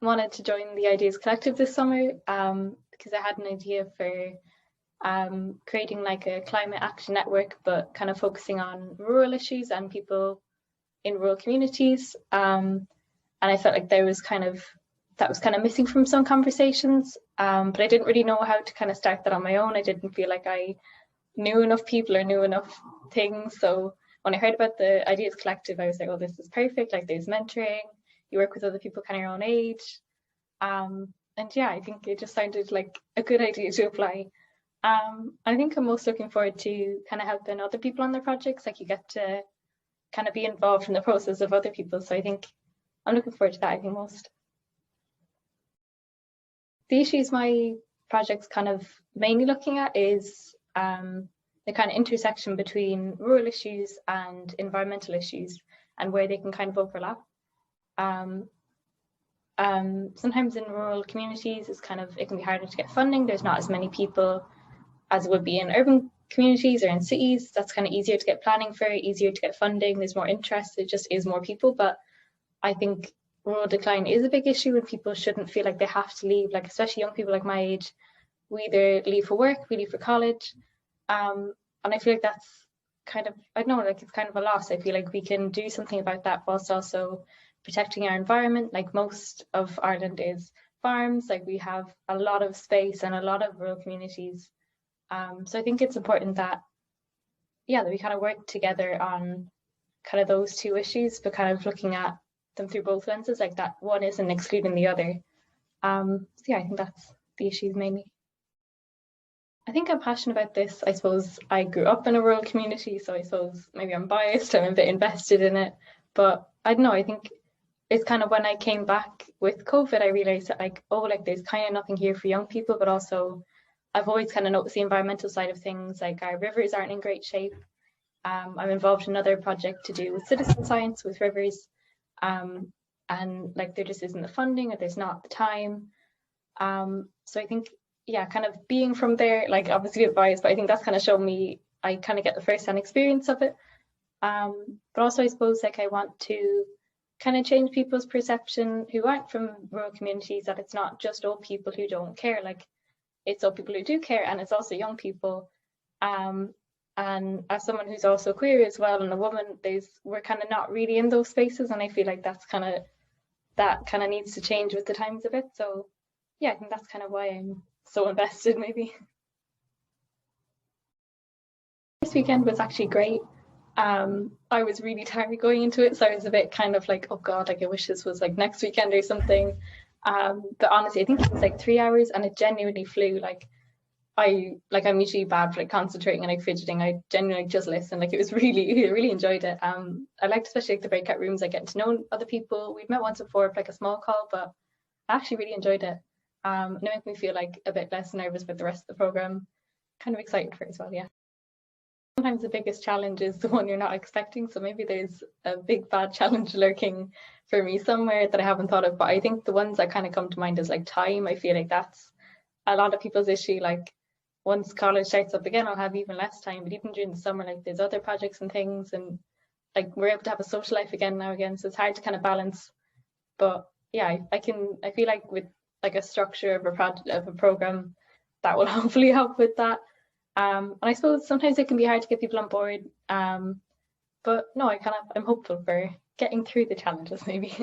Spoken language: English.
wanted to join the Ideas Collective this summer because I had an idea for creating like a climate action network, but kind of focusing on rural issues and people in rural communities. And I felt like that was kind of missing from some conversations, but I didn't really know how to kind of start that on my own. I didn't feel like I knew enough people or knew enough things. So when I heard about the Ideas Collective, I was like, oh, this is perfect. Like there's mentoring, you work with other people kind of your own age. And yeah, I think it just sounded like a good idea to apply. I think I'm most looking forward to kind of helping other people on their projects. Like you get to kind of be involved in the process of other people. So I think I'm looking forward to that, I think most. The issues my project's kind of mainly looking at is the kind of intersection between rural issues and environmental issues and where they can kind of overlap. Sometimes in rural communities it can be harder to get funding. There's not as many people as it would be in urban communities or in cities. That's kind of easier to get planning for, easier to get funding. There's more interest. It just is more people. But I think rural decline is a big issue and people shouldn't feel like they have to leave, like especially young people like my age. We either leave for work, we leave for college. And I feel like that's kind of, I don't know, like it's kind of a loss. I feel like we can do something about that whilst also protecting our environment. Like most of Ireland is farms, like we have a lot of space and a lot of rural communities. So I think it's important that, yeah, that we kind of work together on kind of those two issues, but kind of looking at them through both lenses, like that one isn't excluding the other. So yeah, I think that's the issues mainly. I think I'm passionate about this. I suppose I grew up in a rural community, so I suppose maybe I'm biased, I'm a bit invested in it. But I don't know, I think it's kind of when I came back with COVID, I realized that like, oh, like there's kind of nothing here for young people, but also I've always kind of noticed the environmental side of things, like our rivers aren't in great shape. I'm involved in another project to do with citizen science with rivers, and like there just isn't the funding or there's not the time. So I think, yeah, kind of being from there, like obviously a bit biased, but I think that's kind of shown me, I kind of get the first-hand experience of it. But also I suppose like I want to kind of change people's perception who aren't from rural communities, that it's not just old people who don't care, like it's old people who do care, and it's also young people. And as someone who's also queer as well and a woman, we're kind of not really in those spaces, and I feel like that kind of needs to change with the times a bit. So yeah, I think that's kind of why I'm so invested maybe. This weekend was actually great. I was really tired going into it, so I was a bit kind of like, oh god, like I wish this was like next weekend or something. But honestly, I think it was like 3 hours and it genuinely flew. Like I'm usually bad for like concentrating and like fidgeting. I genuinely just listen. Like it was really, I really enjoyed it. I liked especially like the breakout rooms, like getting to know other people. We've met once before for like a small call, but I actually really enjoyed it. And it made me feel like a bit less nervous about the rest of the program. Kind of excited for it as well, yeah. Sometimes the biggest challenge is the one you're not expecting. So maybe there's a big bad challenge lurking for me somewhere that I haven't thought of. But I think the ones that kind of come to mind is like time. I feel like that's a lot of people's issue. Like once college starts up again, I'll have even less time. But even during the summer, like there's other projects and things, and like we're able to have a social life again now again. So it's hard to kind of balance. But yeah, I feel like with like a structure of a program, that will hopefully help with that. And I suppose sometimes it can be hard to get people on board. But no, I'm hopeful for getting through the challenges maybe.